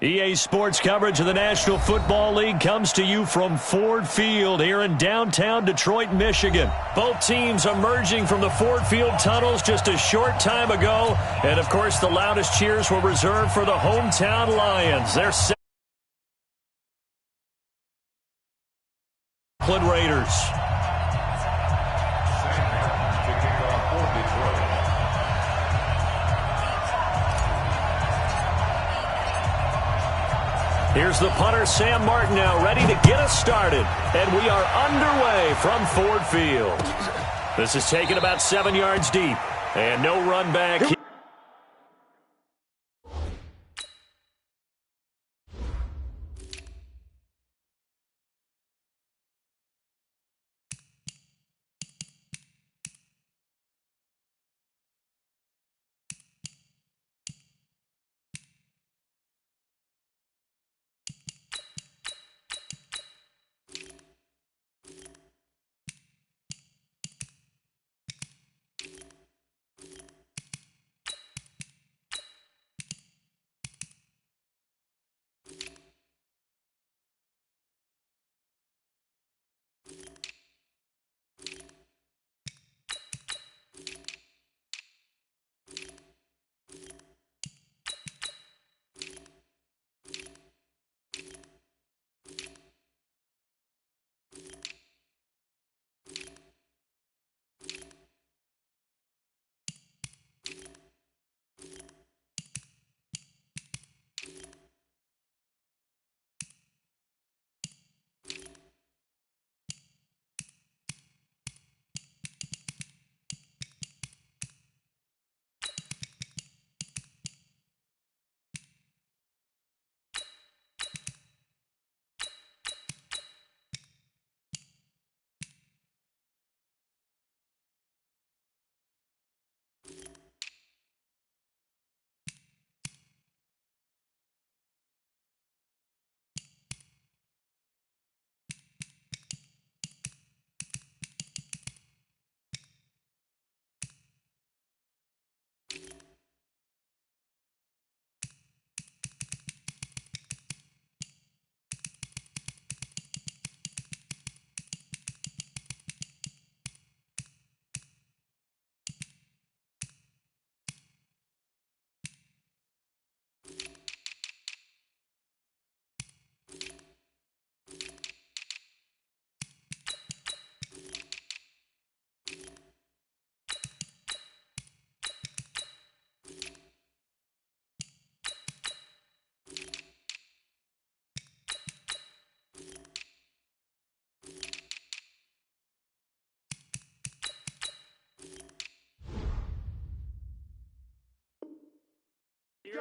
EA Sports coverage of the National Football League comes to you from Ford Field here in downtown Detroit, Michigan. Both teams emerging from the Ford Field tunnels just a short time ago. And, of course, the loudest cheers were reserved for the hometown Lions. They're Raiders. Here's the punter, Sam Martin, now ready to get us started. And we are underway from Ford Field. This is taken about 7 yards deep. And no run back.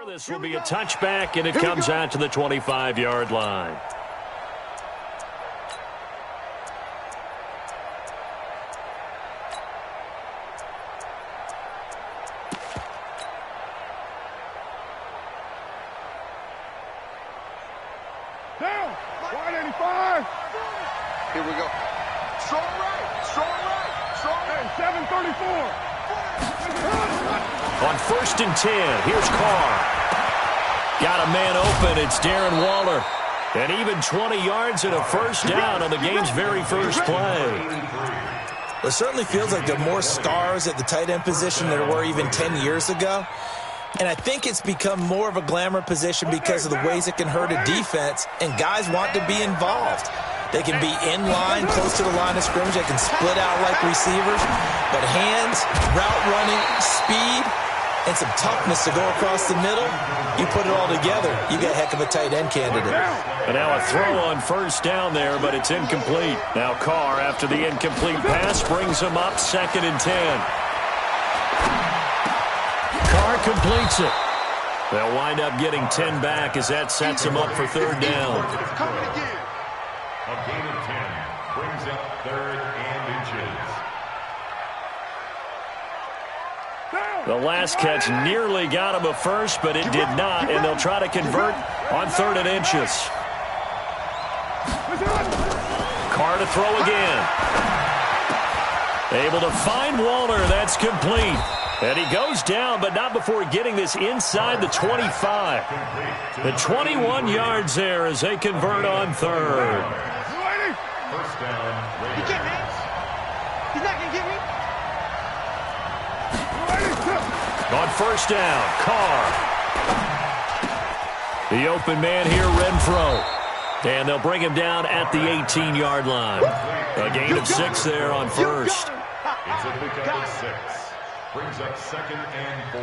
This will be a touchback, and it comes out to the 25-yard line. Down, 185. Here we go. Strong right, strong right, strong right. Hey, 734. On 1st and 10, here's Carr. Got a man open. It's Darren Waller. And even 20 yards and a first down on the game's very first play. It certainly feels like there are more stars at the tight end position than there were even 10 years ago. And I think it's become more of a glamour position because of the ways it can hurt a defense, and guys want to be involved. They can be in line, close to the line of scrimmage. They can split out like receivers. But hands, route running, speed, and some toughness to go across the middle, you put it all together, you got a heck of a tight end candidate. And now a throw on first down there, but it's incomplete. Now Carr, after the incomplete pass, brings him up 2nd and 10. Carr completes it. They'll wind up getting 10 back as that sets him up for 3rd down. A gain of 10 brings up 3rd and inches. The last catch nearly got him a first, but it did not, and they'll try to convert on 3rd and inches. Carr to throw again. Able to find Waller. That's complete. And he goes down, but not before getting this inside the 25. The 21 yards there as they convert on third. First down, You Raiders. can't match. He's not going to get me. On first down, Carr. The open man here, Renfro. And they'll bring him down at the 18-yard line. A gain of 6 there on first. It's a pickup of 6. Brings up 2nd and 4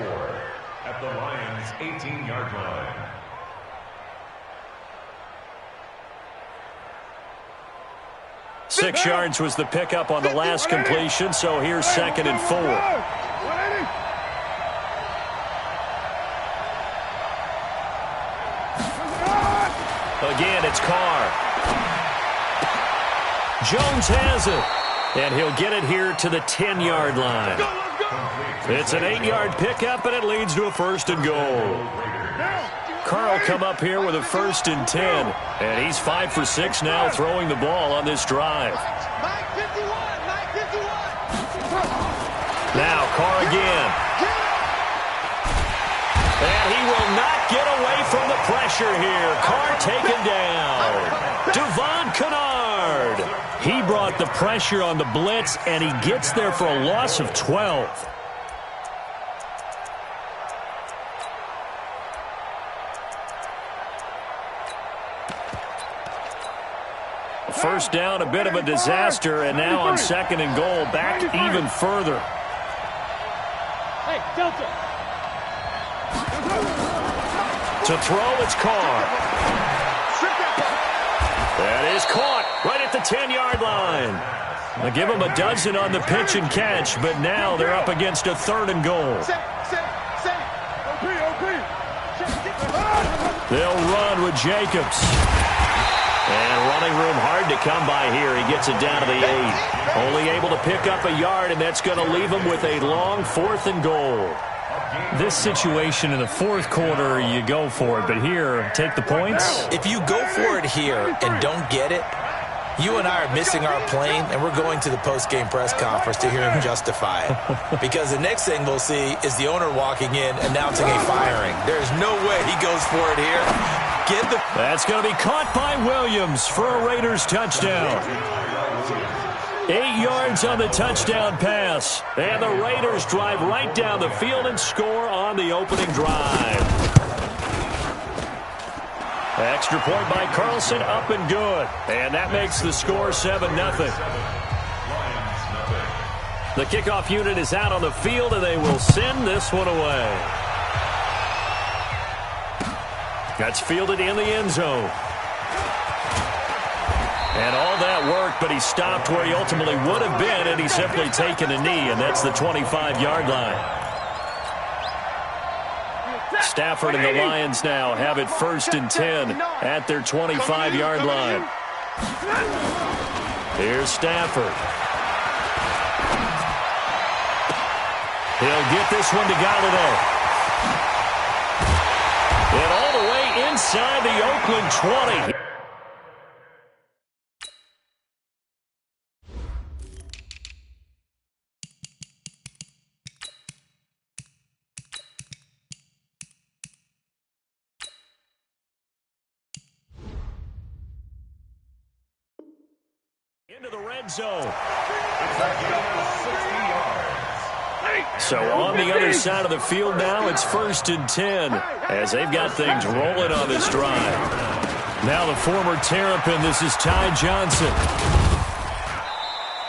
at the Lions' 18-yard line. Six yards was the pickup on the last completion, so here's 2nd and 4. Again, it's Carr. Jones has it. And he'll get it here to the 10-yard line. It's an 8-yard pickup, and it leads to a 1st and goal. Carr will come up here with a 1st and 10. And he's 5 for 6 now throwing the ball on this drive. Now Carr again. And he will not get away from the pressure here. Carr taken down. Devon Kennard. He brought the pressure on the blitz, and he gets there for a loss of 12. First down, a bit of a disaster, and now on 2nd and goal, back even further. Hey, Delta. To throw, it's Carr. That is caught right at the 10-yard line. They give him a dozen on the pitch and catch, but now they're up against a 3rd and goal. They'll run with Jacobs. And running room hard to come by here. He gets it down to the 8. Only able to pick up a yard, and that's going to leave him with a long 4th and goal. This situation in the 4th quarter, you go for it. But here, take the points. If you go for it here and don't get it, you and I are missing our plane, and we're going to the post-game press conference to hear him justify it. Because the next thing we'll see is the owner walking in announcing a firing. There's no way he goes for it here. That's going to be caught by Williams for a Raiders touchdown. 8 yards on the touchdown pass. And the Raiders drive right down the field and score on the opening drive. Extra point by Carlson, up and good. And that makes the score 7-0. The kickoff unit is out on the field, and they will send this one away. That's fielded in the end zone. And all that worked, but he stopped where he ultimately would have been, and he's simply taken a knee, and that's the 25-yard line. Stafford and the Lions now have it 1st and 10 at their 25-yard line. Here's Stafford. He'll get this one to Galladay. And all the way inside the Oakland 20. Into the red zone. So on the other side of the field now, it's 1st and 10 as they've got things rolling on this drive. Now the former Terrapin, this is Ty Johnson.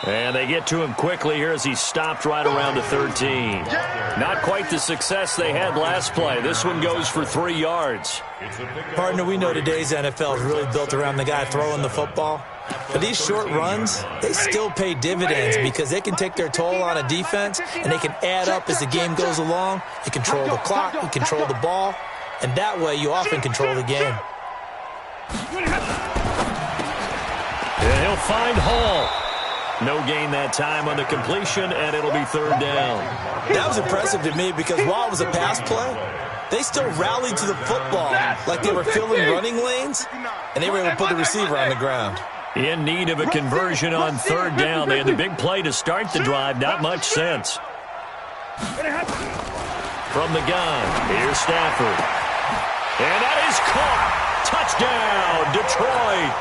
And they get to him quickly here as he stopped right around the 13. Not quite the success they had last play. This one goes for 3 yards. Partner, we know today's NFL is really built around the guy throwing the football. But these short runs, they still pay dividends because they can take their toll on a defense, and they can add up as the game goes along. You control the clock, you control the ball, and that way you often control the game. And he'll find Hall. No gain that time on the completion, and it'll be 3rd down. That was impressive to me because while it was a pass play, they still rallied to the football like they were filling running lanes, and they were able to put the receiver on the ground. In need of a conversion on 3rd down. They had the big play to start the drive. Not much sense. From the gun, here's Stafford. And that is caught. Touchdown, Detroit.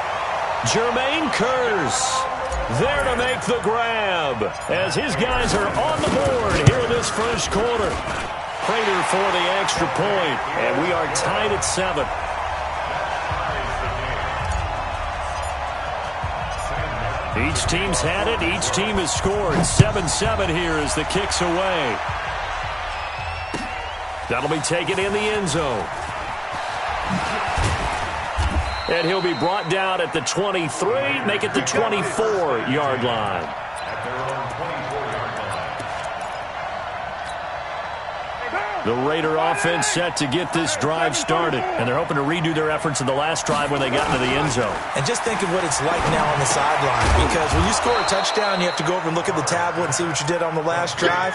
Jermaine Kearse there to make the grab as his guys are on the board here in this first quarter. Prater for the extra point, and we are tied at 7. Each team's had it. Each team has scored. 7-7 here as the kick's away. That'll be taken in the end zone. And he'll be brought down at the 23, make it the 24-yard line. The Raider offense set to get this drive started, and they're hoping to redo their efforts in the last drive when they got into the end zone. And just think of what it's like now on the sideline, because when you score a touchdown, you have to go over and look at the tablet and see what you did on the last drive.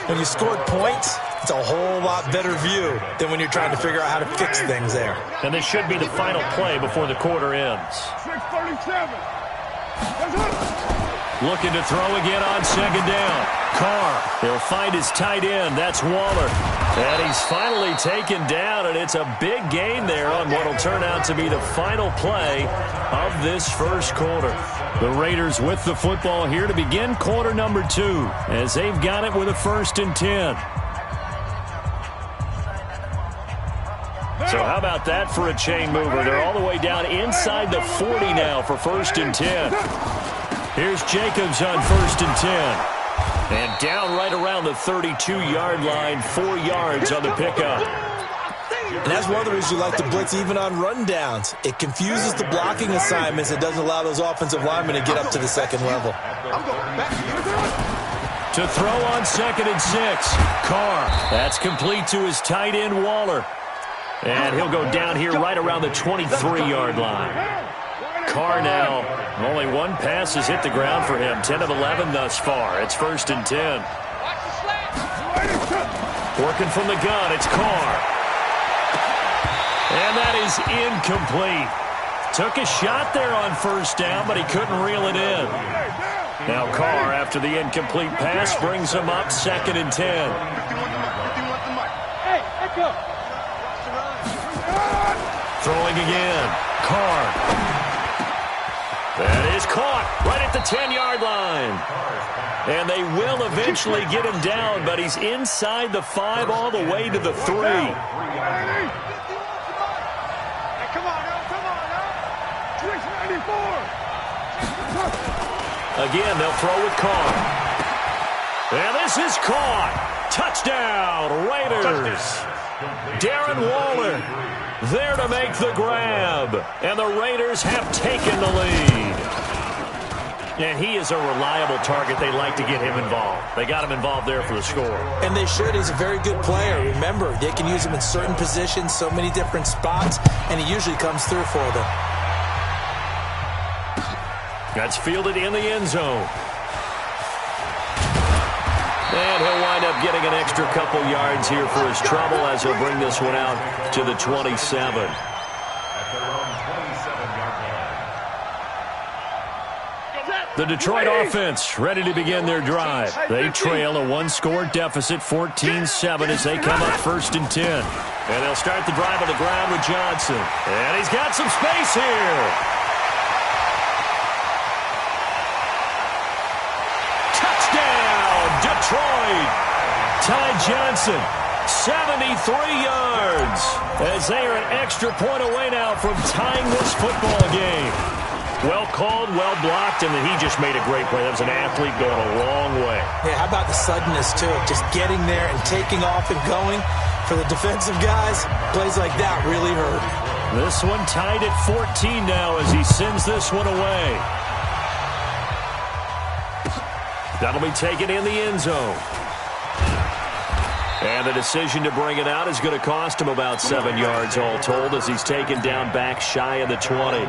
When you scored points, it's a whole lot better view than when you're trying to figure out how to fix things there. And this should be the final play before the quarter ends. 6:37. Looking to throw again on second down. Carr, he'll find his tight end. That's Waller. And he's finally taken down, and it's a big gain there on what will turn out to be the final play of this first quarter. The Raiders with the football here to begin quarter number 2 as they've got it with a 1st and 10. So how about that for a chain mover? They're all the way down inside the 40 now for 1st and 10. Here's Jacobs on 1st and 10. And down right around the 32-yard line, 4 yards on the pickup. And that's one of the reasons you like to blitz even on rundowns. It confuses the blocking assignments. It doesn't allow those offensive linemen to get up to the second level. To throw on 2nd and 6. Carr. That's complete to his tight end, Waller. And he'll go down here right around the 23-yard line. Carr now, only one pass has hit the ground for him. 10 of 11 thus far. It's 1st and 10. Working from the gun, it's Carr. And that is incomplete. Took a shot there on 1st down, but he couldn't reel it in. Now Carr, after the incomplete pass, brings him up 2nd and 10. Hey, echo. Throwing again. Carr. That is caught right at the 10-yard line. And they will eventually get him down, but he's inside the 5 all the way to the 3. Hey, come on, now. 694. Again, they'll throw with Carr. And this is caught. Touchdown, Raiders. Darren Waller there to make the grab. And the Raiders have taken the lead. And he is a reliable target. They like to get him involved. They got him involved there for the score. And they should. He's a very good player. Remember, they can use him in certain positions, so many different spots, and he usually comes through for them. That's fielded in the end zone. And he'll wind up getting an extra couple yards here for his trouble as he'll bring this one out to the 27. The Detroit offense ready to begin their drive. They trail a one-score deficit, 14-7, as they come up 1st and 10. And they'll start the drive on the ground with Johnson. And he's got some space here. Touchdown, Detroit. Ty Johnson, 73 yards, as they are an extra point away now from tying this football game. Well called, well blocked, and then he just made a great play. That was an athlete going a long way. Yeah, how about the suddenness, too? Just getting there and taking off and going. For the defensive guys, plays like that really hurt. This one tied at 14 now as he sends this one away. That'll be taken in the end zone. And the decision to bring it out is going to cost him about 7 yards all told as he's taken down back shy of the 20.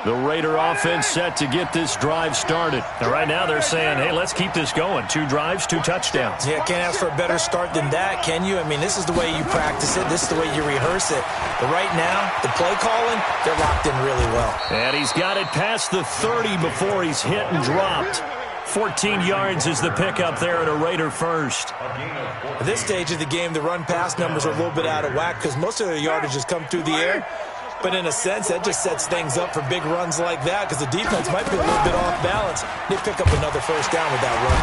Down. The Raider offense set to get this drive started. And right now they're saying, hey, let's keep this going. 2 drives, 2 touchdowns. Yeah, can't ask for a better start than that, can you? I mean, this is the way you practice it. This is the way you rehearse it. But right now, the play calling, they're locked in really well. And he's got it past the 30 before he's hit and dropped. 14 yards is the pickup there at a Raider first. At this stage of the game, the run-pass numbers are a little bit out of whack because most of the yardage has come through the air. But in a sense, that just sets things up for big runs like that because the defense might be a little bit off balance. They pick up another first down with that run.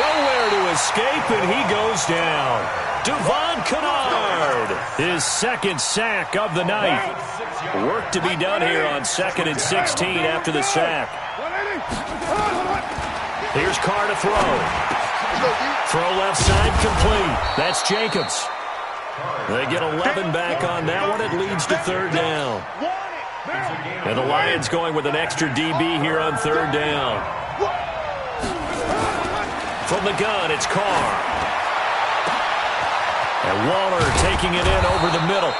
Nowhere to escape, and he goes down. Devon Kennard, his second sack of the night. Work to be done here on 2nd and 16 after the sack. Here's Carr to throw. Throw left side complete. That's Jacobs. They get 11 back on that one. It leads to 3rd down. And the Lions going with an extra DB here on 3rd down. From the gun, it's Carr. And Waller taking it in over the middle.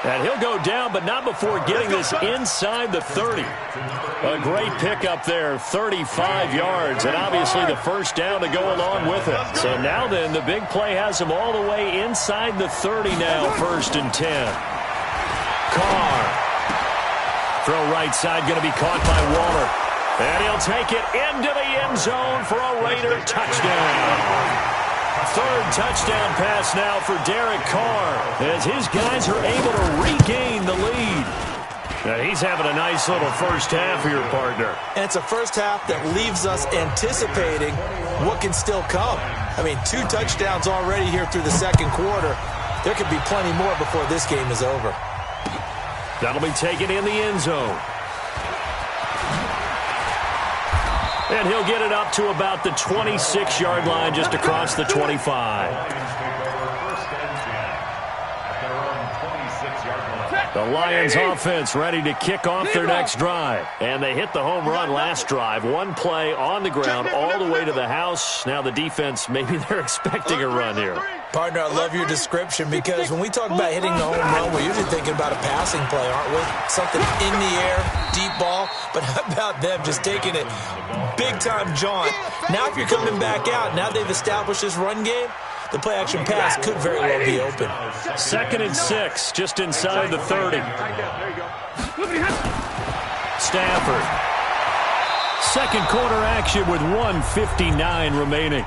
And he'll go down, but not before getting this inside the 30. A great pickup there, 35 yards, and obviously the first down to go along with it. So now then, the big play has him all the way inside the 30 now, 1st and 10. Carr. Throw right side, going to be caught by Waller. And he'll take it into the end zone for a Raider touchdown. 3rd touchdown pass now for Derek Carr as his guys are able to regain the lead. Now he's having a nice little first half here, partner. And it's a first half that leaves us anticipating what can still come. I mean, 2 touchdowns already here through the 2nd quarter. There could be plenty more before this game is over. That'll be taken in the end zone. And he'll get it up to about the 26-yard line just across the 25. The Lions offense ready to kick off their next drive. And they hit the home run last drive. 1 play on the ground all the way to the house. Now the defense, maybe they're expecting a run here. Partner, I love your description because when we talk about hitting the home run, we're usually thinking about a passing play, aren't we? Something in the air, deep ball. But how about them just taking it big-time jaunt? Now if you're coming back out, now they've established this run game, the play-action pass could very well be open. 2nd and 6, just inside the 30. Stafford. 2nd quarter action with 1:59 remaining.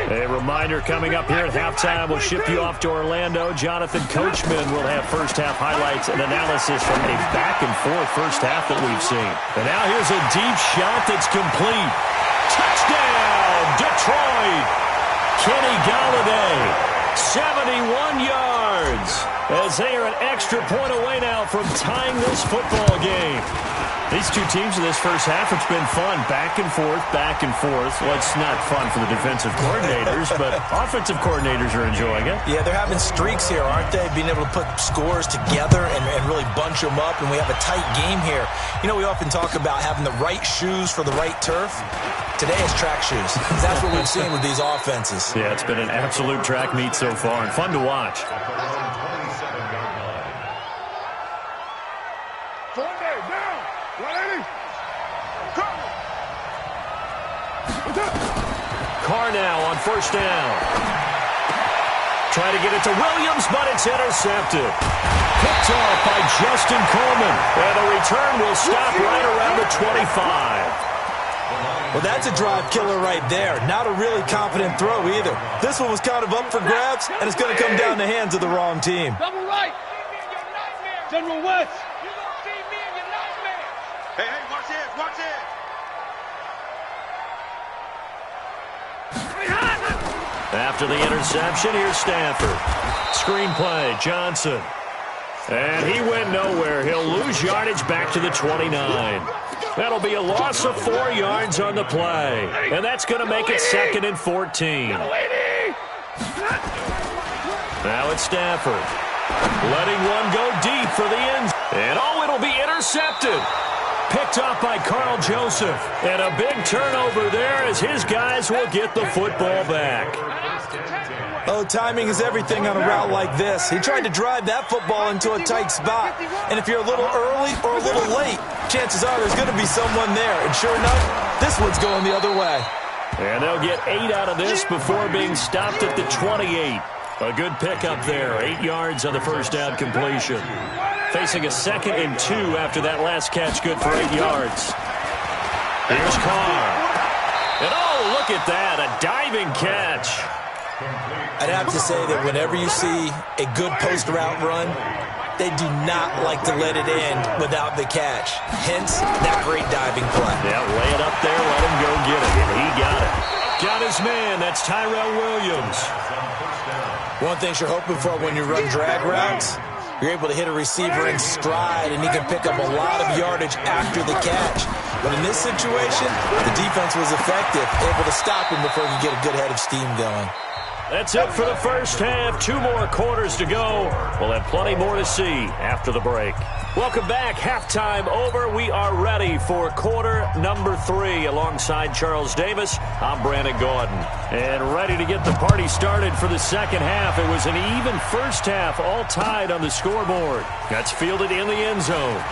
A reminder coming up here at halftime. We'll ship you off to Orlando. Jonathan Coachman will have first-half highlights and analysis from a back-and-forth first half that we've seen. And now here's a deep shot that's complete. Touchdown, Detroit! Kenny Golladay, 71 yards, as they are an extra point away now from tying this football game. These 2 teams in this first half, it's been fun. Back and forth, back and forth. Well, it's not fun for the defensive coordinators, but offensive coordinators are enjoying it. Yeah, they're having streaks here, aren't they? Being able to put scores together and really bunch them up, and we have a tight game here. You know, we often talk about having the right shoes for the right turf. Today is track shoes. That's what we've seen with these offenses. Yeah, it's been an absolute track meet so far, and fun to watch. Carr now on first down. Trying to get it to Williams, but it's intercepted. Picked off by Justin Coleman. And the return will stop right around the 25. Well, that's a drive killer right there. Not a really confident throw either. This one was kind of up for grabs, and it's going to come down in the hands of the wrong team. Double right. General West. You don't see me in your nightmare. Hey, watch this, watch this. After the interception, here's Stafford. Screen play, Johnson. And he went nowhere. He'll lose yardage back to the 29. That'll be a loss of 4 yards on the play. And that's going to make it 2nd and 14. Now it's Stafford. Letting one go deep for the end. And it'll be intercepted. Picked off by Carl Joseph. And a big turnover there as his guys will get the football back. Oh, timing is everything on a route like this. He tried to drive that football into a tight spot. And if you're a little early or a little late, chances are there's going to be someone there. And sure enough, this one's going the other way. And they'll get 8 out of this before being stopped at the 28. A good pickup there. 8 yards on the first down completion. Facing a 2nd and 2 after that last catch, good for 8 yards. Here's Carr. And oh, look at that, a diving catch. I'd have to say that whenever you see a good post route run, they do not like to let it end without the catch. Hence, that great diving play. Yeah, lay it up there, let him go get it, and he got it. Got his man, that's Tyrell Williams. One thing you're hoping for when you run drag routes, you're able to hit a receiver in stride, and he can pick up a lot of yardage after the catch. But in this situation, the defense was effective, able to stop him before he could get a good head of steam going. That's it for the first half. 2 more quarters to go. We'll have plenty more to see after the break. Welcome back. Halftime over. We are ready for quarter number 3. Alongside Charles Davis, I'm Brandon Gordon. And ready to get the party started for the second half. It was an even first half, all tied on the scoreboard. That's fielded in the end zone.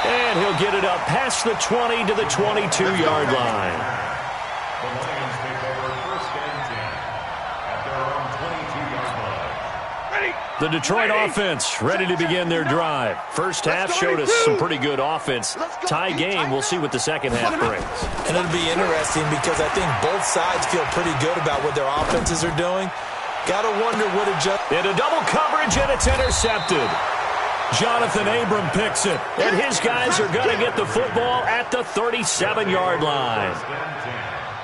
And he'll get it up past the 20 to the 22-yard line. The Detroit offense ready to begin their drive. First half showed us some pretty good offense. Tie game, we'll see what the second half brings. And it'll be interesting because I think both sides feel pretty good about what their offenses are doing. Got to wonder what into double coverage, and it's intercepted. Jonathan Abram picks it, and his guys are going to get the football at the 37-yard line.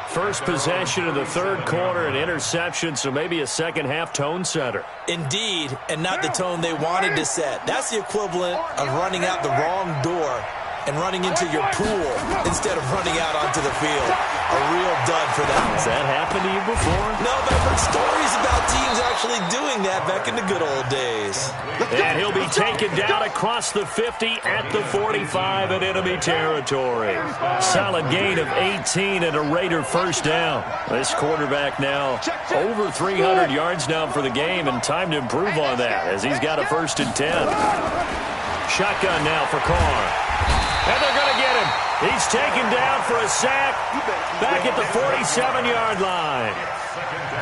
First possession of the third quarter, an interception, so maybe a second-half tone setter. Indeed, and not the tone they wanted to set. That's the equivalent of running out the wrong door and running into your pool instead of running out onto the field. A real dud for that. Has that happened to you before? No, but I've heard stories about teams actually doing that back in the good old days. And he'll be taken down across the 50 at the 45 in enemy territory. Solid gain of 18 and a Raider first down. This quarterback now over 300 yards now for the game, and time to improve on that as he's got a 1st and 10. Shotgun now for Carr. And they're going to get him. He's taken down for a sack back at the 47-yard line.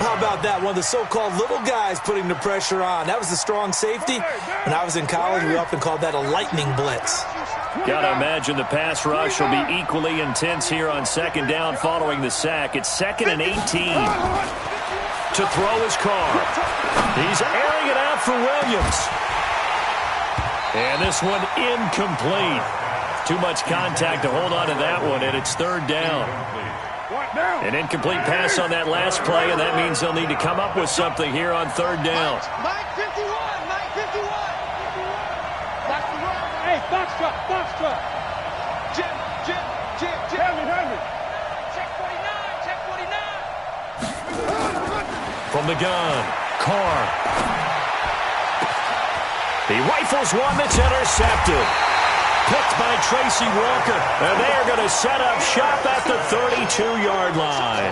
How about that? One of the so-called little guys putting the pressure on. That was the strong safety. When I was in college, we often called that a lightning blitz. Got to imagine the pass rush will be equally intense here on second down following the sack. It's 2nd and 18. To throw his Carr. He's airing it out for Williams. And this one incomplete. Too much contact to hold on to that one, and it's 3rd down. An incomplete pass on that last play, and that means they'll need to come up with something here on 3rd down. Mike 51, Mike 51. That's the run. Hey, box truck. Jim. Henry. Check 49. From the gun, Carr. He rifles one that's intercepted. Picked by Tracy Walker, and they are going to set up shop at the 32-yard line.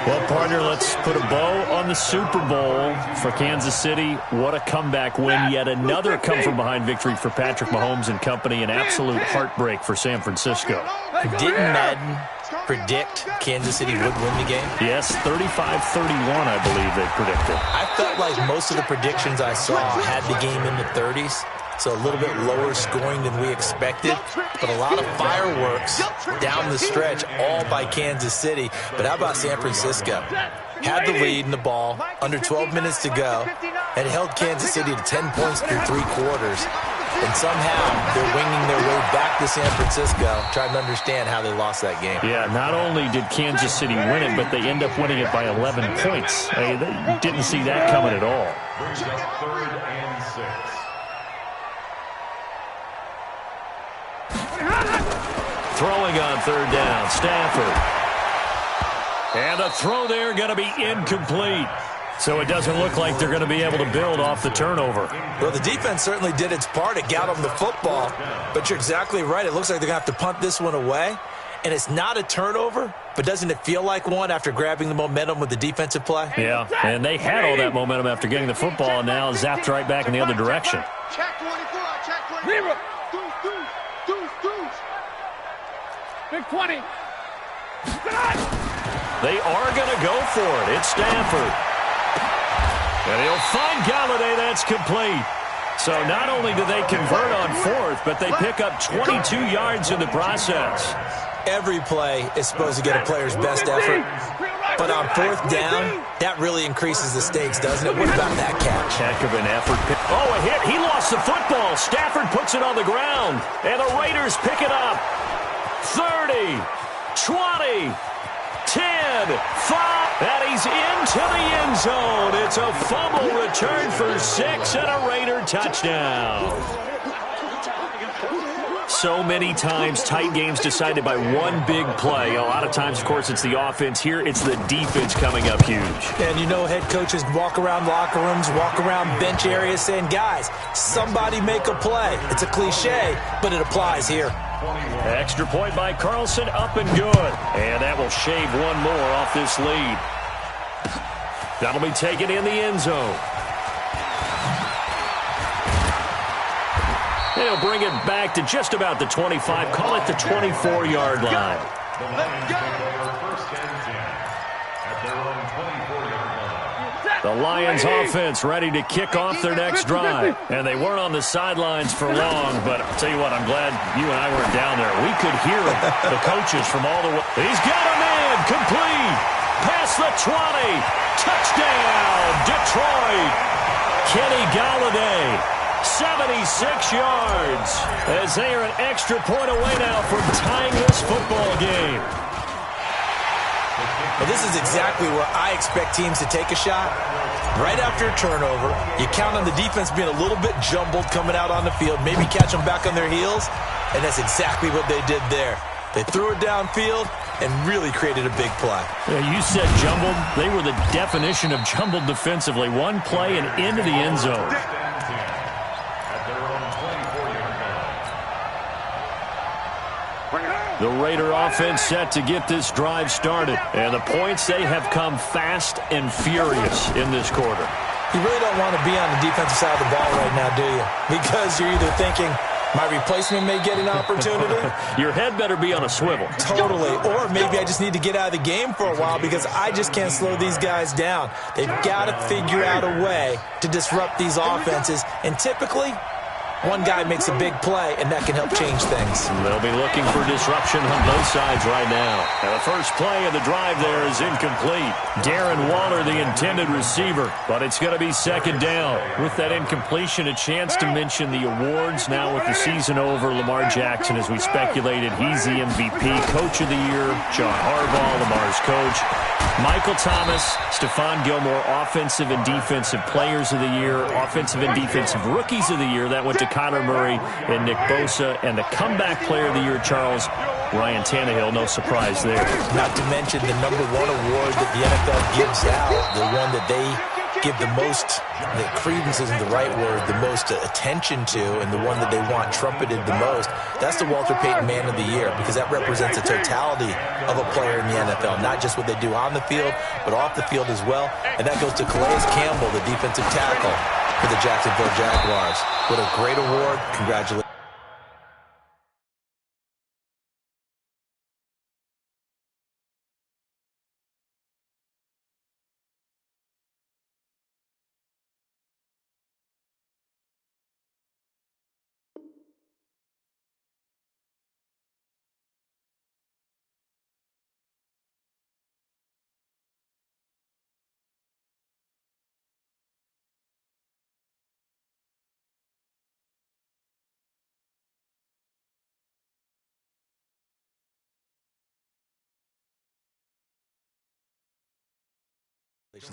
Well, partner, let's put a bow on the Super Bowl for Kansas City. What a comeback win. Yet another come-from-behind victory for Patrick Mahomes and company. An absolute heartbreak for San Francisco. Didn't Madden predict Kansas City would win the game? Yes, 35-31, I believe they predicted. I felt like most of the predictions I saw had the game in the 30s. So a little bit lower scoring than we expected, but a lot of fireworks down the stretch, all by Kansas City. But how about San Francisco? Had the lead in the ball, under 12 minutes to go, and held Kansas City to 10 points through 3 quarters. And somehow they're winging their way back to San Francisco, trying to understand how they lost that game. Yeah, not only did Kansas City win it, but they end up winning it by 11 points. Hey, they didn't see that coming at all. Brings up 3rd and 6. Throwing on 3rd down, Stafford. And a throw there going to be incomplete. So it doesn't look like they're going to be able to build off the turnover. Well, the defense certainly did its part. It got them the football. But you're exactly right. It looks like they're going to have to punt this one away. and it's not a turnover, but doesn't it feel like one after grabbing the momentum with the defensive play? Yeah, and they had all that momentum after getting the football, and now zapped right back in the other direction. Check 24, check 24. Deuce. Big 20. They are going to go for it. It's Stanford. And he'll find Galladay. That's complete. So not only do they convert on fourth, but they pick up 22 yards in the process. Every play is supposed to get a player's best effort. But on fourth down, that really increases the stakes, doesn't it? What about that catch? Heck of an effort. Oh, a hit. He lost the football. Stafford puts it on the ground. And the Raiders pick it up. 30, 20, 10, 5. And he's into the end zone. It's a fumble return for 6 and a Raider touchdown. So many times tight games decided by one big play. A lot of times, of course, it's the offense. Here, it's the defense coming up huge. And you know head coaches walk around locker rooms, walk around bench areas saying, guys, somebody make a play. It's a cliche, but it applies here. Extra point by Carlson, up and good. And that will shave one more off this lead. That'll be taken in the end zone. They'll bring it back to just about the 25. Call it the 24-yard line. The Lions offense ready to kick off their next drive. And they weren't on the sidelines for long, but I'll tell you what, I'm glad you and I weren't down there. We could hear the coaches from all the way. He's got a man, complete. Past the 20. Touchdown, Detroit. Kenny Galladay. 76 yards as they are an extra point away now from tying this football game. Well, this is exactly where I expect teams to take a shot. Right after a turnover, you count on the defense being a little bit jumbled coming out on the field, maybe catch them back on their heels, and that's exactly what they did there. They threw it downfield and really created a big play. Yeah, you said jumbled. They were the definition of jumbled defensively. One play and into the end zone. The Raider offense set to get this drive started. And the points, they have come fast and furious in this quarter. You really don't want to be on the defensive side of the ball right now, do you? Because you're either thinking, my replacement may get an opportunity. Your head better be on a swivel. Totally. Or maybe I just need to get out of the game for a while because I just can't slow these guys down. They've got to figure out a way to disrupt these offenses. And typically, one guy makes a big play, and that can help change things. They'll be looking for disruption on both sides right now. And the first play of the drive there is incomplete. Darren Waller, the intended receiver, but it's going to be second down. With that incompletion, a chance to mention the awards. Now with the season over, Lamar Jackson, as we speculated, he's the MVP. Coach of the Year, John Harbaugh, Lamar's coach. Michael Thomas, Stephon Gilmore, Offensive and Defensive Players of the Year, Offensive and Defensive Rookies of the Year. That went to Kyler Murray and Nick Bosa. And the Comeback Player of the Year, Charles, Ryan Tannehill. No surprise there. Not to mention the #1 award that the NFL gives out, the one that they give the most, the credence isn't the right word, the most attention to, and the one that they want trumpeted the most. That's the Walter Payton Man of the Year, because that represents the totality of a player in the NFL, not just what they do on the field, but off the field as well. And that goes to Calais Campbell, the defensive tackle for the Jacksonville Jaguars. What a great award. Congratulations.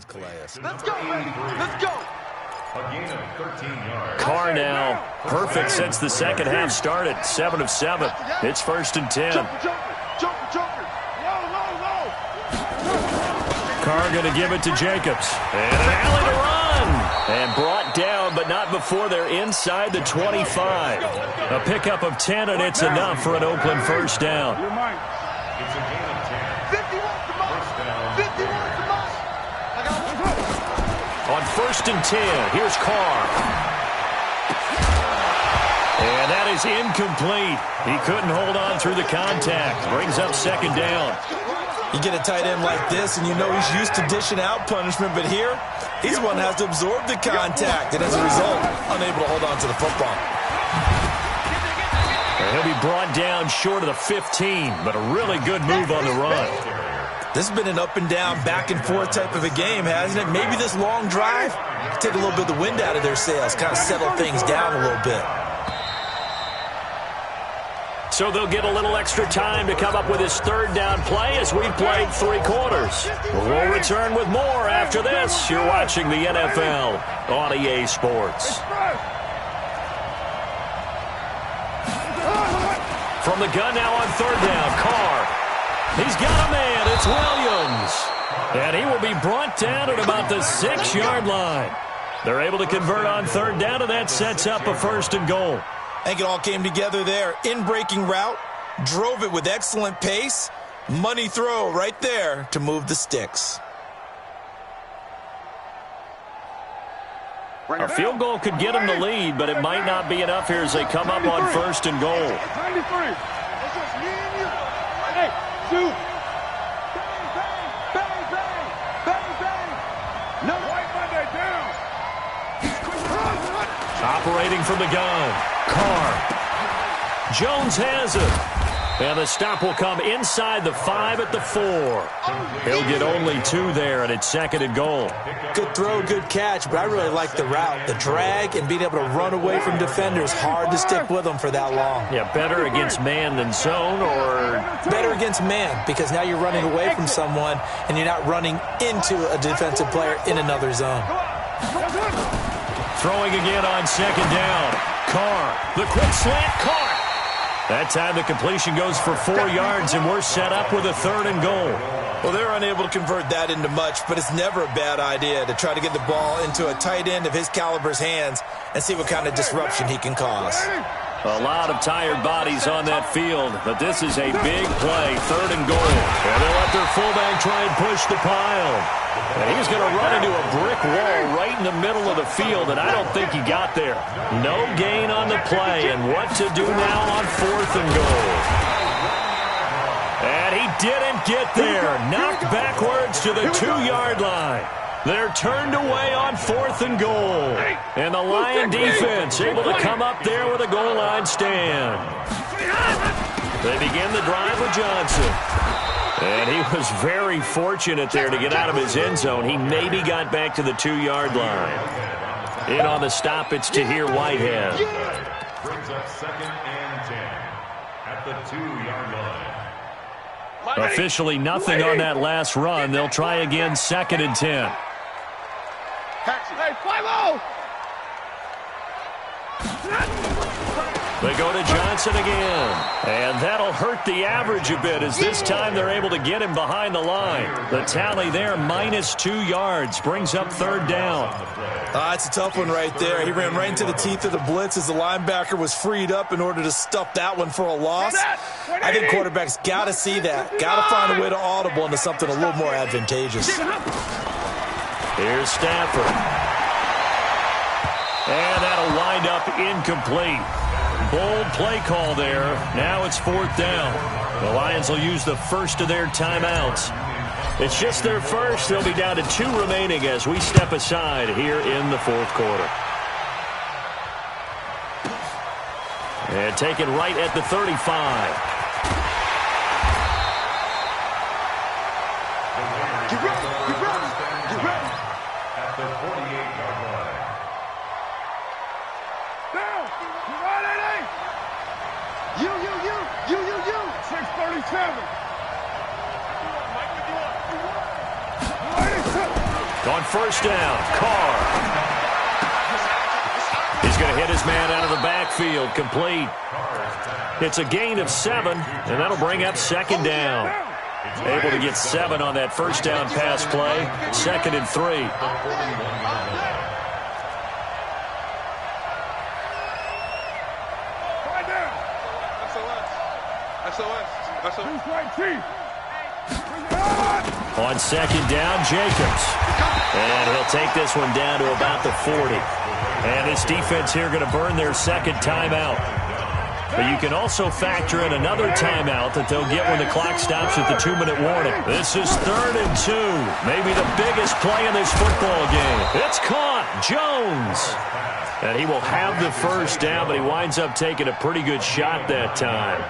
Calais. Let's go, baby. Let's go. A gain of 13 yards. Carr now, perfect since the second half started. 7 of 7. It's 1st and 10. Jumper. Low. Carr going to give it to Jacobs. And an alley to run. And brought down, but not before they're inside the 25. A pickup of 10, and it's enough for an Oakland first down. It's a gain of 10. 51's the most. First down. 51's the most. I got one. On 1st and 10, here's Carr. And that is incomplete. He couldn't hold on through the contact. Brings up 2nd down. You get a tight end like this, and you know he's used to dishing out punishment, but here, he's the one that has to absorb the contact, and as a result, unable to hold on to the football. And he'll be brought down short of the 15, but a really good move on the run. This has been an up-and-down, back-and-forth type of a game, hasn't it? Maybe this long drive take a little bit of the wind out of their sails, kind of settle things down a little bit. So they'll get a little extra time to come up with his 3rd down play as we've played 3 quarters. We'll return with more after this. You're watching the NFL on EA Sports. From the gun now on 3rd down, Carr. He's got a man. It's Williams. And he will be brought down at about the 6-yard line. They're able to convert on 3rd down, and that sets up a 1st and goal. I think it all came together there. In-breaking route, drove it with excellent pace. Money throw right there to move the sticks. A field goal could get them the lead, but it might not be enough here as they come up on 1st and goal. 93. It's just me and you. Hey, shoot. Bang, bang, bang, bang, bang. No. White Monday down. Operating from the gun, Carr. Jones has it. And the stop will come inside the 5 at the 4. He'll get only 2 there, and it's 2nd and goal. Good throw, good catch, but I really like the route. The drag and being able to run away from defenders, hard to stick with them for that long. Yeah, better against man than zone, or? Better against man, because now you're running away from someone, and you're not running into a defensive player in another zone. Throwing again on 2nd down. Carr, the quick slant, Carr. That time the completion goes for 4 yards, and we're set up with a 3rd and goal. Well, they're unable to convert that into much, but it's never a bad idea to try to get the ball into a tight end of his caliber's hands and see what kind of disruption he can cause. A lot of tired bodies on that field, but this is a big play, 3rd and goal. And they'll let their fullback try and push the pile. And he's going to run into a brick wall right in the middle of the field, and I don't think he got there. No gain on the play, and what to do now on 4th and goal. And he didn't get there. Knocked backwards to the 2-yard line. They're turned away on 4th and goal. And the Lion defense able to come up there with a goal line stand. They begin the drive with Johnson. And he was very fortunate there to get out of his end zone. He maybe got back to the 2-yard line. In on the stop, it's Tahir Whitehead. Brings up 2nd and 10 at the 2-yard line. Officially nothing on that last run. They'll try again 2nd and 10. Hey, 5-0. They go to Johnson again. And that'll hurt the average a bit as this time they're able to get him behind the line. The tally there, minus 2 yards, brings up 3rd down. It's a tough one right there. He ran right into the teeth of the blitz as the linebacker was freed up in order to stuff that one for a loss. I think quarterbacks got to see that. Got to find a way to audible into something a little more advantageous. Here's Stafford. And that'll wind up incomplete. Bold play call there. Now it's 4th down. The Lions will use the first of their timeouts. It's just their first. They'll be down to 2 remaining as we step aside here in the 4th quarter. And taken right at the 35. At the 48-yard line. Down. You right, Eddie? You. 637. On 1st down, Carr. He's going to hit his man out of the backfield, complete. It's a gain of 7, and that'll bring up 2nd down. Able to get 7 on that 1st down pass play. 2nd and 3. On second down, Jacobs. And he'll take this one down to about the 40. And this defense here going to burn their second timeout. But you can also factor in another timeout that they'll get when the clock stops at the 2-minute warning. This is 3rd and 2. Maybe the biggest play in this football game. It's caught. Jones. And he will have the first down, but he winds up taking a pretty good shot that time.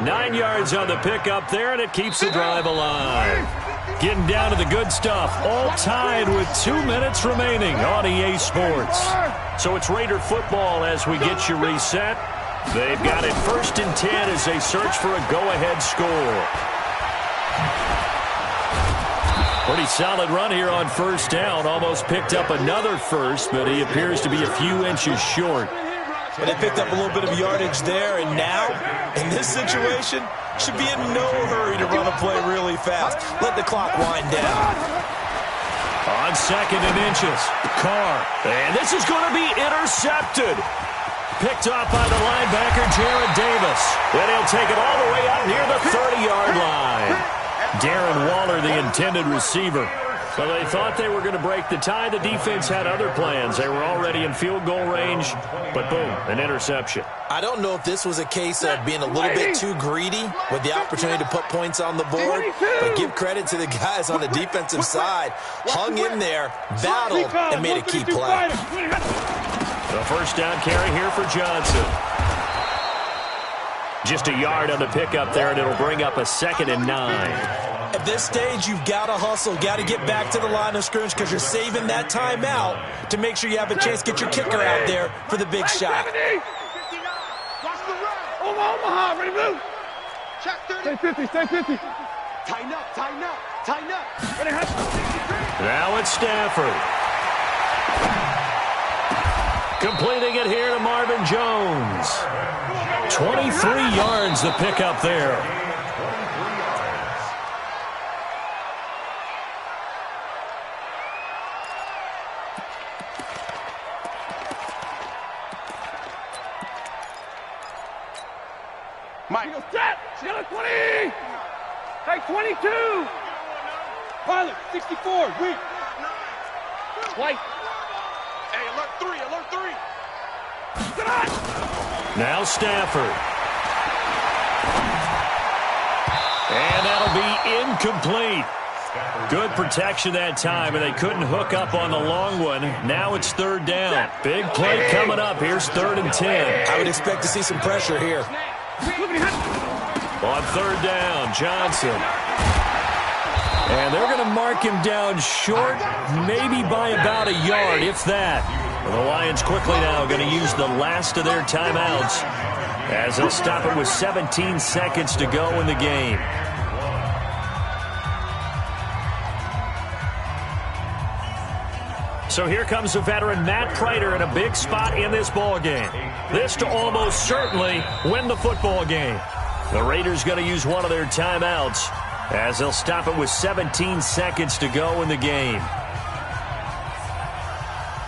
9 yards on the pickup there, and it keeps the drive alive. Getting down to the good stuff. All tied with 2 minutes remaining on EA Sports. So it's Raider football as we get you reset. They've got it 1st and 10 as they search for a go-ahead score. Pretty solid run here on 1st down. Almost picked up another first, but he appears to be a few inches short. But they picked up a little bit of yardage there, and now, in this situation, should be in no hurry to run a play really fast. Let the clock wind down. On 2nd and inches, Carr. And this is going to be intercepted. Picked off by the linebacker, Jared Davis. Then he'll take it all the way out near the 30-yard line. Darren Waller, the intended receiver. So they thought they were going to break the tie. The defense had other plans. They were already in field goal range, but boom, an interception. I don't know if this was a case of being a little bit too greedy with the opportunity to put points on the board, but give credit to the guys on the defensive side. Hung in there, battled, and made a key play. The first down carry here for Johnson. Just a yard on the pickup there, and it'll bring up a 2nd and 9. At this stage, you've got to hustle, got to get back to the line of scrimmage because you're saving that timeout to make sure you have a chance to get your kicker out there for the big shot. Omaha, ready to move. Stay 50, stay 50. Tighten up, tighten up, tighten up. Now it's Stafford. Completing it here to Marvin Jones. 23 yards the pickup there. Mike. Set. Still at 20. Take 22. Pilot, 64. Weak. White. Hey, alert 3. Alert 3. Get on. Now Stafford. And that'll be incomplete. Good protection that time, and they couldn't hook up on the long one. Now it's 3rd down. Big play coming up. Here's 3rd and 10. I would expect to see some pressure here. On 3rd down, Johnson. And they're going to mark him down short, maybe by about a yard, if that. The Lions quickly now going to use the last of their timeouts as they'll stop it with 17 seconds to go in the game. So here comes the veteran Matt Prater in a big spot in this ball game. This to almost certainly win the football game. The Raiders going to use one of their timeouts as they'll stop it with 17 seconds to go in the game.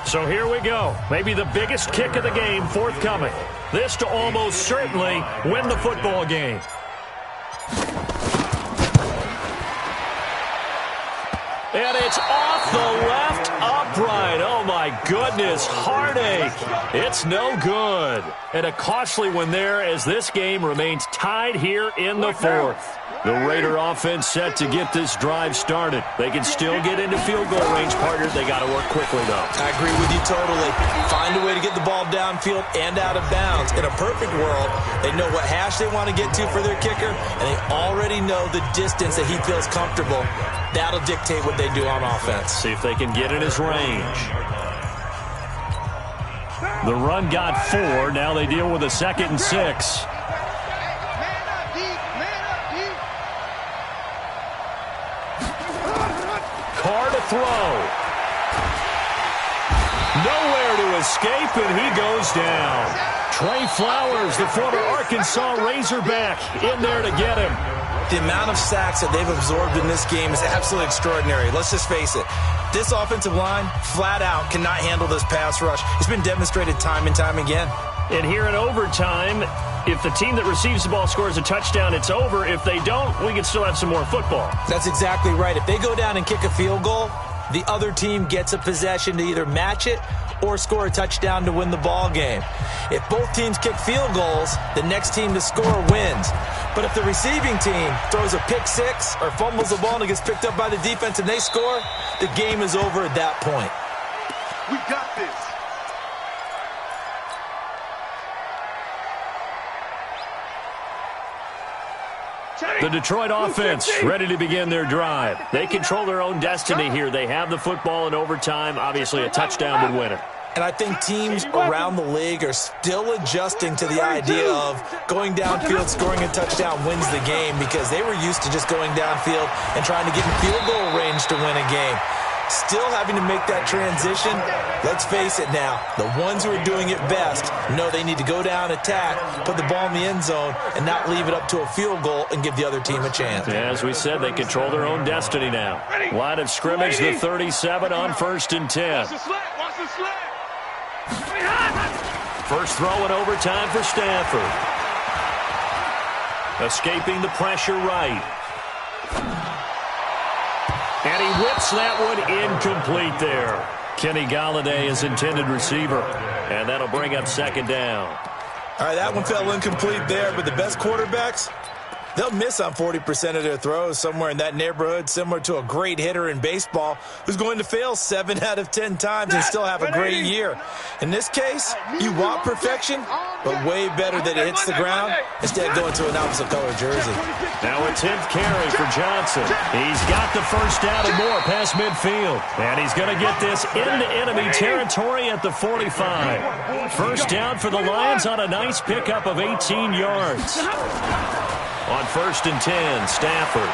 So here we go. Maybe the biggest kick of the game forthcoming. This to almost certainly win the football game. And it's off the left upright. Oh, my goodness. Heartache. It's no good. And a costly one there as this game remains tied here in the 4th. The Raider offense set to get this drive started. They can still get into field goal range, partner. They got to work quickly, though. I agree with you totally. Find a way to get the ball downfield and out of bounds. In a perfect world, they know what hash they want to get to for their kicker, and they already know the distance that he feels comfortable. That'll dictate what they do on offense. See if they can get in his range. The run got 4. Now they deal with a 2nd and 6. Carr to throw. Nowhere to escape, and he goes down. Trey Flowers, the former Arkansas Razorback, in there to get him. The amount of sacks that they've absorbed in this game is absolutely extraordinary. Let's just face it. This offensive line, flat out, cannot handle this pass rush. It's been demonstrated time and time again. And here in overtime, if the team that receives the ball scores a touchdown, it's over. If they don't, we can still have some more football. That's exactly right. If they go down and kick a field goal, the other team gets a possession to either match it or score a touchdown to win the ball game. If both teams kick field goals, the next team to score wins. But if the receiving team throws a pick six or fumbles the ball and it gets picked up by the defense and they score, the game is over at that point. We got this. The Detroit offense ready to begin their drive. They control their own destiny here. They have the football in overtime. Obviously, a touchdown would win it. And I think teams around the league are still adjusting to the idea of going downfield, scoring a touchdown wins the game, because they were used to just going downfield and trying to get in field goal range to win a game. Still having to make that transition. Let's face it now, the ones who are doing it best know they need to go down, attack, put the ball in the end zone, and not leave it up to a field goal and give the other team a chance. Yeah, as we said, they control their own destiny now. Line of scrimmage, the 37 on 1st and 10. Watch the sled. First throw in overtime for Stafford. Escaping the pressure right. And he whips that one incomplete there. Kenny Golladay is intended receiver. And that'll bring up 2nd down. All right, that one fell incomplete there, but the best quarterbacks, they'll miss on 40% of their throws, somewhere in that neighborhood, similar to a great hitter in baseball who's going to fail 7 out of 10 times and still have a great year. In this case, you want perfection, but way better that it hits the ground instead of going to an opposite color jersey. Now a 10th carry for Johnson. He's got the first down and more past midfield. And he's going to get this into enemy territory at the 45. First down for the Lions on a nice pickup of 18 yards. On 1st and 10, Stafford.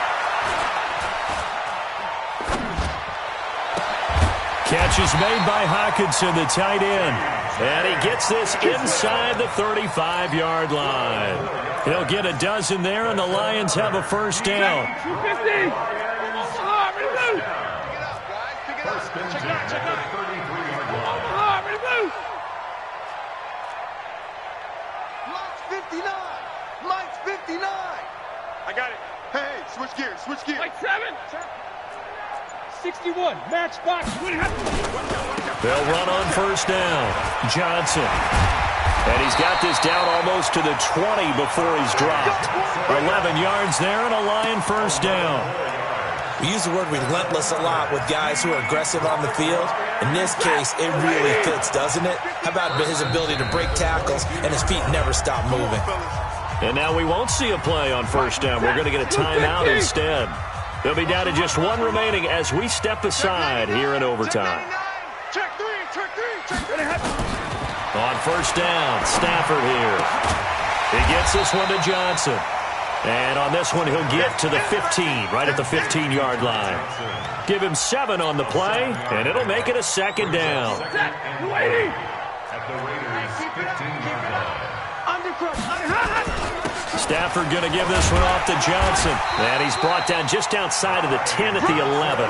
Catch is made by Hockenson, the tight end. And he gets this inside the 35-yard line. He'll get a dozen there, and the Lions have a first down. 250. Check it out. At the 33-yard line. Ready to move. Mike's 59. I got it. Hey, switch gears. Like 7. 61. Match box. They'll run on first down. Johnson. And he's got this down almost to the 20 before he's dropped. 11 yards there and a Lion first down. We use the word relentless a lot with guys who are aggressive on the field. In this case, it really fits, doesn't it? How about his ability to break tackles and his feet never stop moving? And now we won't see a play on first down. We're going to get a timeout instead. They'll be down to just one remaining as we step aside here in overtime. Check three. On first down, Stafford here. He gets this one to Johnson. And on this one, he'll get to the 15, right at the 15-yard line. Give him 7 on the play, and it'll make it a 2nd down. At the Raiders' 15-yard line. Stafford going to give this one off to Johnson. And he's brought down just outside of the 10 at the 11.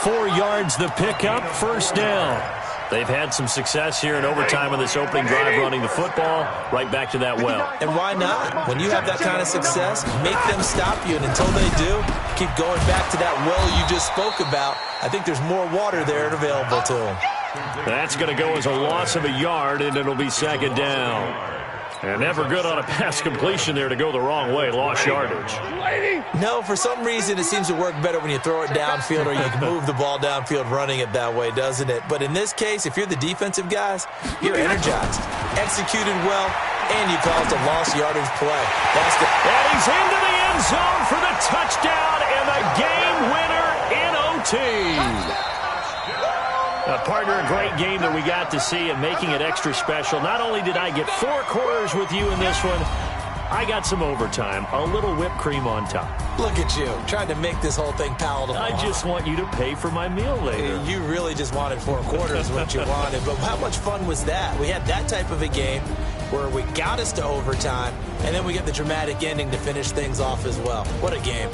4 yards the pickup, first down. They've had some success here in overtime on this opening drive running the football. Right back to that well. And why not? When you have that kind of success, make them stop you. And until they do, keep going back to that well you just spoke about. I think there's more water there available to them. That's going to go as a loss of a yard, and it'll be 2nd down. And never good on a pass completion there to go the wrong way. Lost yardage. No, for some reason it seems to work better when you throw it downfield or you can move the ball downfield running it that way, doesn't it? But in this case, if you're the defensive guys, you're energized, executed well, and you caused a lost yardage play. That's the and he's into the end zone for the touchdown and the game winner in OT. Partner, a great game that we got to see and making it extra special. Not only did I get 4 quarters with you in this one, I got some overtime, a little whipped cream on top. Look at you, trying to make this whole thing palatable. I just want you to pay for my meal later. You really just wanted 4 quarters what you wanted, but how much fun was that? We had that type of a game where we got us to overtime, and then we get the dramatic ending to finish things off as well. What a game.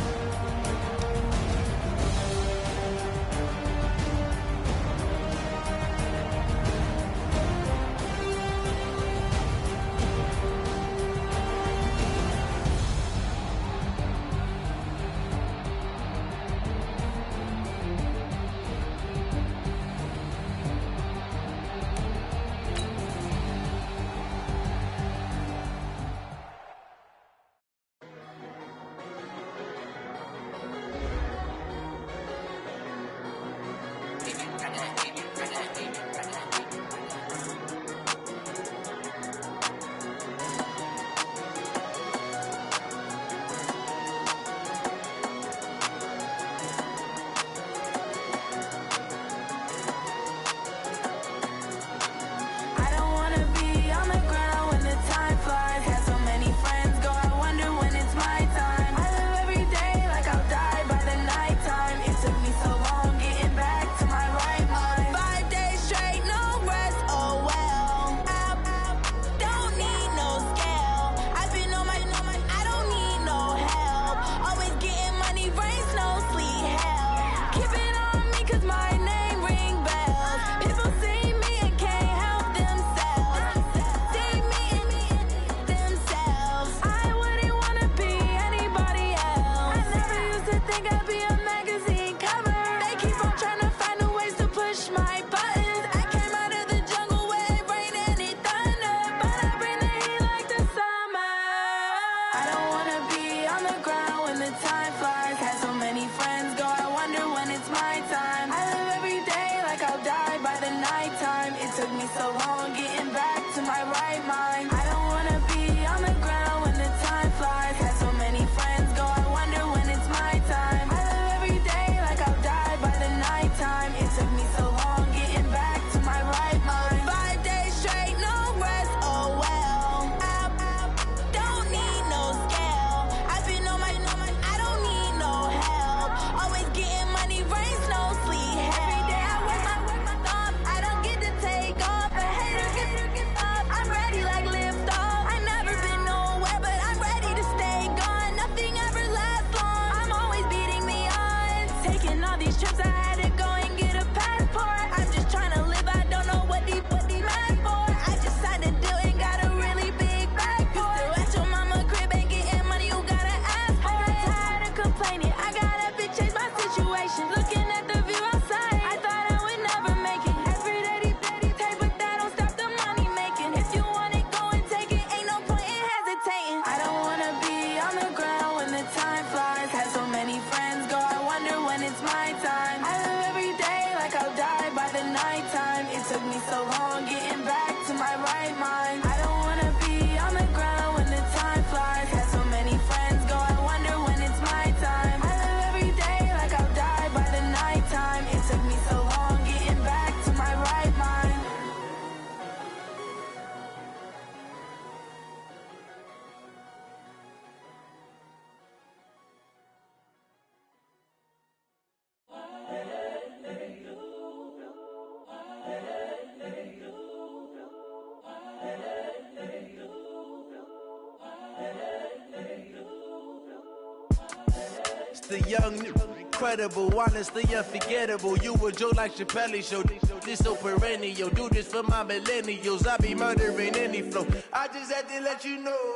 The young, incredible, honestly unforgettable. You a joke like Chappelle show. This so perennial. Do this for my millennials. I be murdering any flow. I just had to let you know.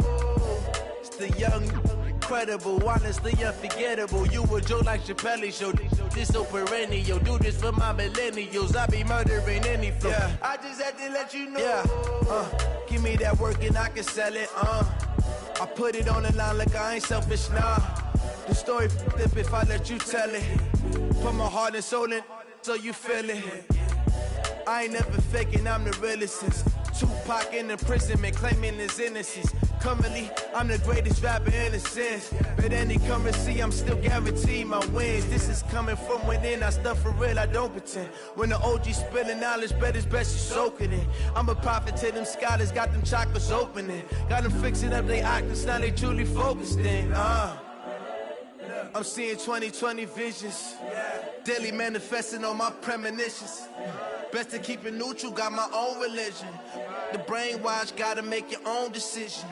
It's the young, incredible, honestly unforgettable. You a joke like Chappelle show. This so perennial. Do this for my millennials. I be murdering any flow. Yeah. I just had to let you know. Yeah. Give me that work and I can sell it. I put it on the line like I ain't selfish, nah. The story flip if I let you tell it. Put my heart and soul in so you feel it. I ain't never faking, I'm the realest since Tupac in imprisonment, claiming his innocence. Currently, I'm the greatest rapper in a sense. But any currency, I'm still guaranteed my wins. This is coming from within, I stuff for real, I don't pretend. When the OG spilling knowledge, bet it's best you soak it in. I'm a prophet to them scholars, got them chakras opening. Got them fixing up they octaves, now they truly focused in. I'm seeing 2020 visions. Daily manifesting on my premonitions. Best to keep it neutral, got my own religion. The brainwash, gotta make your own decision.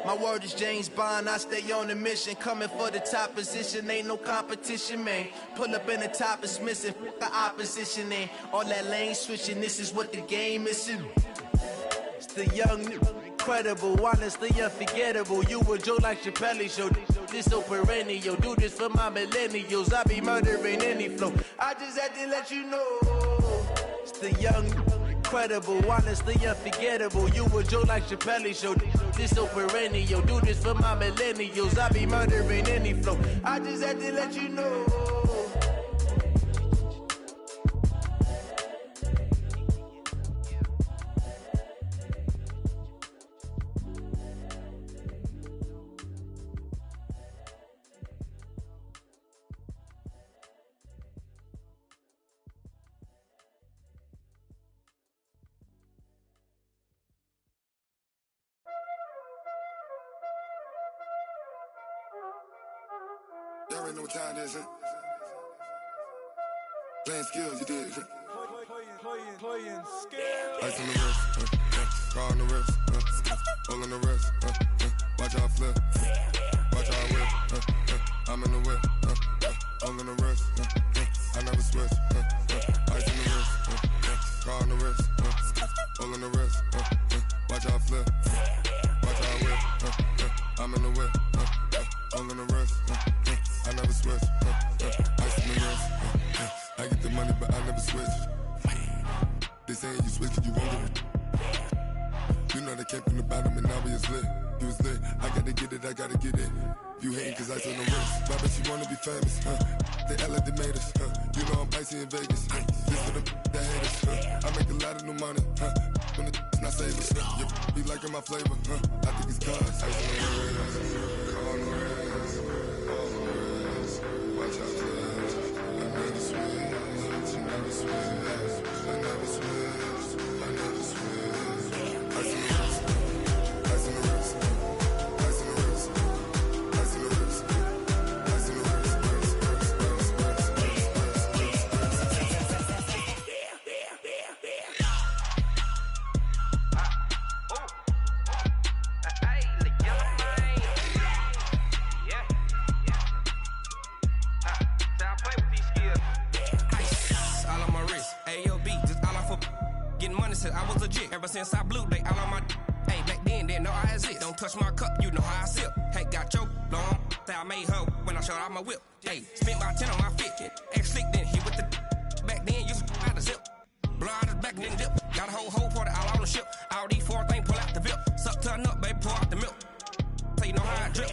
My word is James Bond, I stay on the mission. Coming for the top position, ain't no competition, man. Pull up in the top, it's missing, the opposition ain't. All that lane switching, this is what the game is. It's the young, incredible, honestly unforgettable. You a joke like Chappelle show. This so perennial. Do this for my millennials. I be murdering any flow. I just had to let you know. It's the young, incredible, honestly unforgettable. You a joke like Chappelle show. This so perennial. Do this for my millennials. I be murdering any flow. I just had to let you know. Y'all already know what time it is, huh? Playing skills, you did, huh? Playing skills. Ice on the wrist, car on the wrist, hole on the wrist, watch how I flip, watch how I whip, I'm in the whip, hole on the wrist, I never switch, ice on the wrist, car on the wrist, hole on the wrist, watch how I flip, watch how I whip, I'm in the whip, hole on the wrist, I never switch, ice on the wrist, I get the money but I never switch. They saying you switch cause you won't get it. You know they came from the bottom and now we is lit. You was lit, I gotta get it, I gotta get it. You hating cause ice on the wrist. But I bet you wanna be famous, They act like they made us, You know I'm icy in Vegas, This for the that hate us, I make a lot of new money, When it's not savers, You be liking my flavor, I think it's cause ice on the wrist, car on the wrist, all on the wrist, watch out for this. I never switch, I never switch, I never switch, I never switch. Ice on the wrist, ice on the wrist, ice on the wrist, ice on the wrist, ice on the wrist, I was legit ever since I blew they all on my hey back then didn't know I exist. Don't touch my cup, you know how I sip. Hey, got choked long, that I made her when I showed out my whip. Hey, spent about 10 on my fit. Ex slick then hit with the back then used to out the zip. Blow out his back then dip. Got a whole party all on the ship. All these four things pull out the VIP. Suck turn up, baby, pour out the milk. So you know how I drip.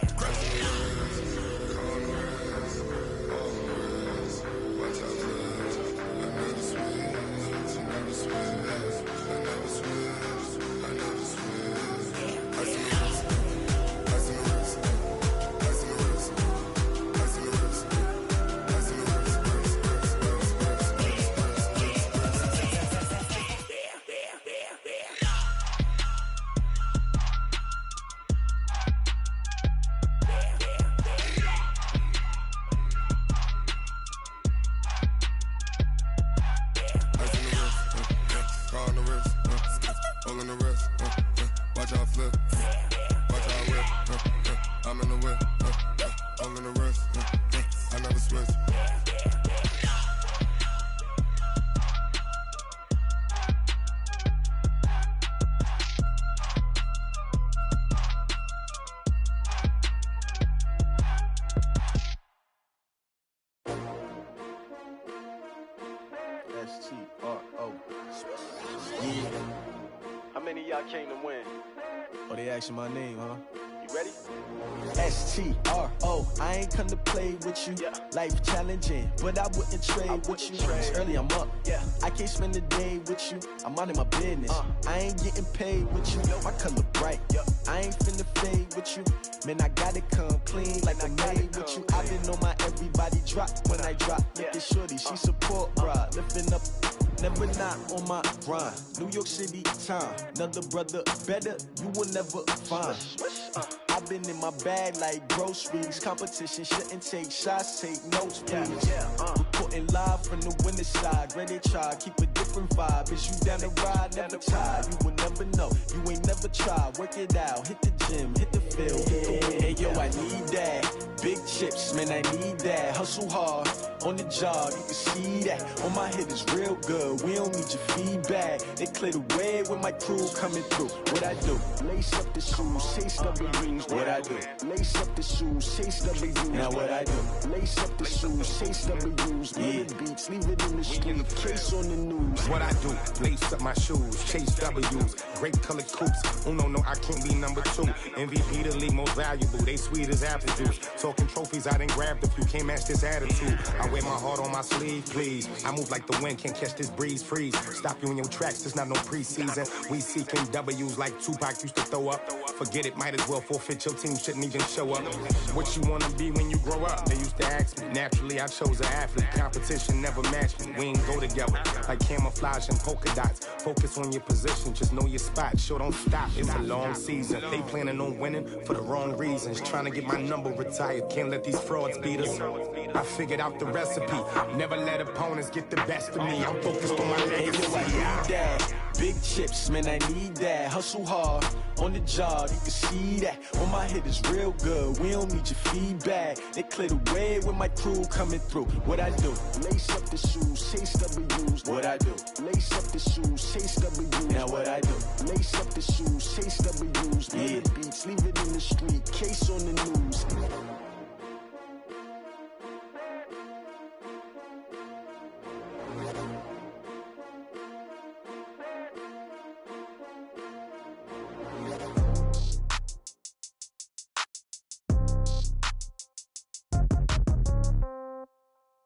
I never switch. S-T-R-O. Yeah. How many of y'all came to win? Oh, they asking my name, huh? You ready? S-T-R-O. I ain't come to play with you. Yeah. Life challenging, but I wouldn't trade with you. It's early, I'm up. Yeah. I can't spend the day with you. I'm out of my business. I ain't getting paid with you. My color bright. Yep. I ain't finna fade with you. Man, I gotta come clean like I made with you. I been on my everybody drop when I drop. Look at shorty, she support ride. Lifting up, never not on my grind. New York City time, another brother better, you will never find. I've been in my bag like groceries. Competition shouldn't take shots, take notes, please. Reporting live from the winter side. Ready to try, keep a different vibe. Is you down the ride, never tired. You will never know, you ain't never tried. Work it out, hit the gym, hit the field. Hey yo, I need that. Big chips, man, I need that. Hustle hard, on the job, you can see that. On my head is real good, we don't need your feedback. They clear the way with my crew coming through. What I do? Lace up the shoes, chase W's. What I do? Lace up the shoes, chase W's. Now what I do? Lace up the shoes, chase W's. Yeah. Beats, leave it in the street, case on the news. What I do? Lace up my shoes, chase W's. Great colored coops. Oh no, I can't be number 2. MVP the league most valuable. They sweet as apple juice. Talking trophies, I done grabbed a few. Can't match this attitude. I wear my heart on my sleeve, please. I move like the wind, can't catch this breeze, freeze. Stop you in your tracks, there's not no preseason. We seeking W's like Tupac used to throw up. Forget it, might as well forfeit. Your team shouldn't even show up. What you wanna be when you grow up? They used to ask me. Naturally, I chose an athlete. Competition never matched me. We ain't go together like camouflage and polka dots. Focus on your position, just know your spot. Sure, don't stop. It's a long season. They planning on winning for the wrong reasons. Trying to get my number retired. Can't let these frauds beat us. I figured out the recipe. Never let opponents get the best of me. I'm focused on my legacy. I need that. Big chips, man, I need that. Hustle hard, on the job, you can see that. On my head is real good, we don't need your feedback. They clear the way with my crew coming through. What I do? Lace up the shoes, chase W's. What I do? Lace up the shoes, chase W's. Now what I do? Lace up the shoes, chase W's. Yeah. Beats, leave it in the street, case on the news.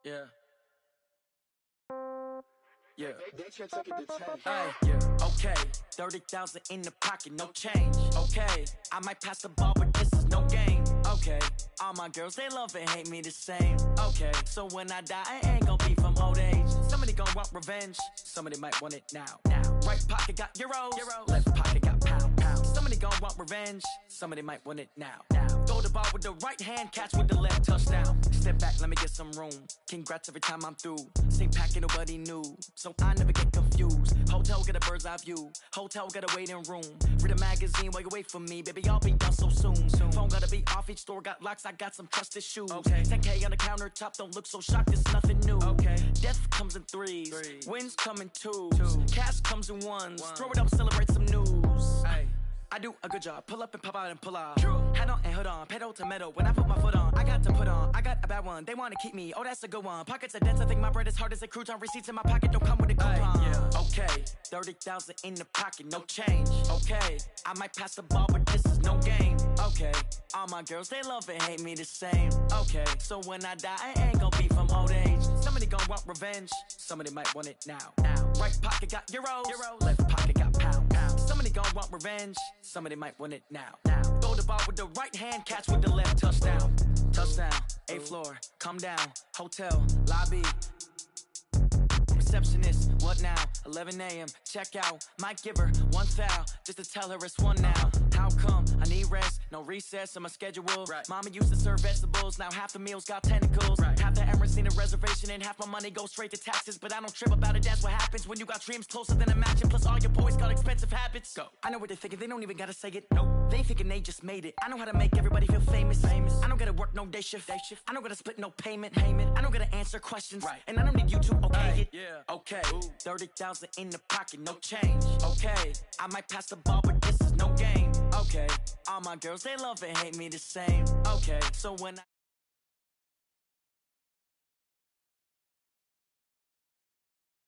Yeah. Yeah. Hey, yeah. Okay. 30,000 in the pocket, no change. Okay. I might pass the ball, but this is no game. Okay. All my girls, they love and hate me the same. Okay. So when I die, I ain't gonna be from old age. Somebody gonna want revenge. Somebody might want it now. Right pocket got euros. Left pocket got pounds. Somebody gonna want revenge. Somebody might want it now. Throw the ball with the right hand, catch with the left, touchdown. Step back, let me get some room. Congrats every time I'm through. Same packet, nobody knew. So I never get confused. Hotel get a bird's eye view. Hotel get a waiting room. Read a magazine while you wait for me. Baby, I'll be done so soon. Phone gotta be off, each store got locks. I got some trusted shoes. Okay. 10K on the countertop, don't look so shocked, it's nothing new. Okay. Death comes in threes. Wins come in twos. Cash comes in ones. Throw it up, celebrate some news. Hey. I do a good job, pull up and pop out and pull off. Hat on and hood on, pedal to metal. When I put my foot on, I got to put on. I got a bad one, they wanna keep me, oh that's a good one. Pockets are dense, I think my bread is hard as a crouton. Receipts in my pocket don't come with a coupon. Yeah. Okay, 30,000 in the pocket, no change. Okay, I might pass the ball, but this is no game. Okay, all my girls, they love and hate me the same. Okay, so when I die, I ain't gonna be from old age. Somebody gonna want revenge, somebody might want it now. Right pocket got euros. Left pocket got pounds. Somebody gonna want revenge, somebody might want it now. Throw the ball with the right hand, catch with the left, touchdown. Touchdown, 8th floor, come down, hotel, lobby. Receptionist, what now? 11 a.m., check out. Might give her one foul, just to tell her it's one now. How come? I need rest, no recess in my schedule. Right. Mama used to serve vegetables, now half the meals got tentacles. Right. Half the Emirates need a reservation and half my money goes straight to taxes. But I don't trip about it, that's what happens when you got dreams closer than a matching. Plus all your boys got expensive habits. Go. I know what they're thinking, they don't even gotta say it. Nope. They thinking they just made it. I know how to make everybody feel famous. I don't gotta work no day shift. I don't gotta split no payment. I don't gotta answer questions. Right. And I don't need you to okay it. Yeah. Okay. 30,000 in the pocket, no change. Okay. I might pass the ball, but this is no game. Okay. All my girls, they love and hate me the same. Okay. So when I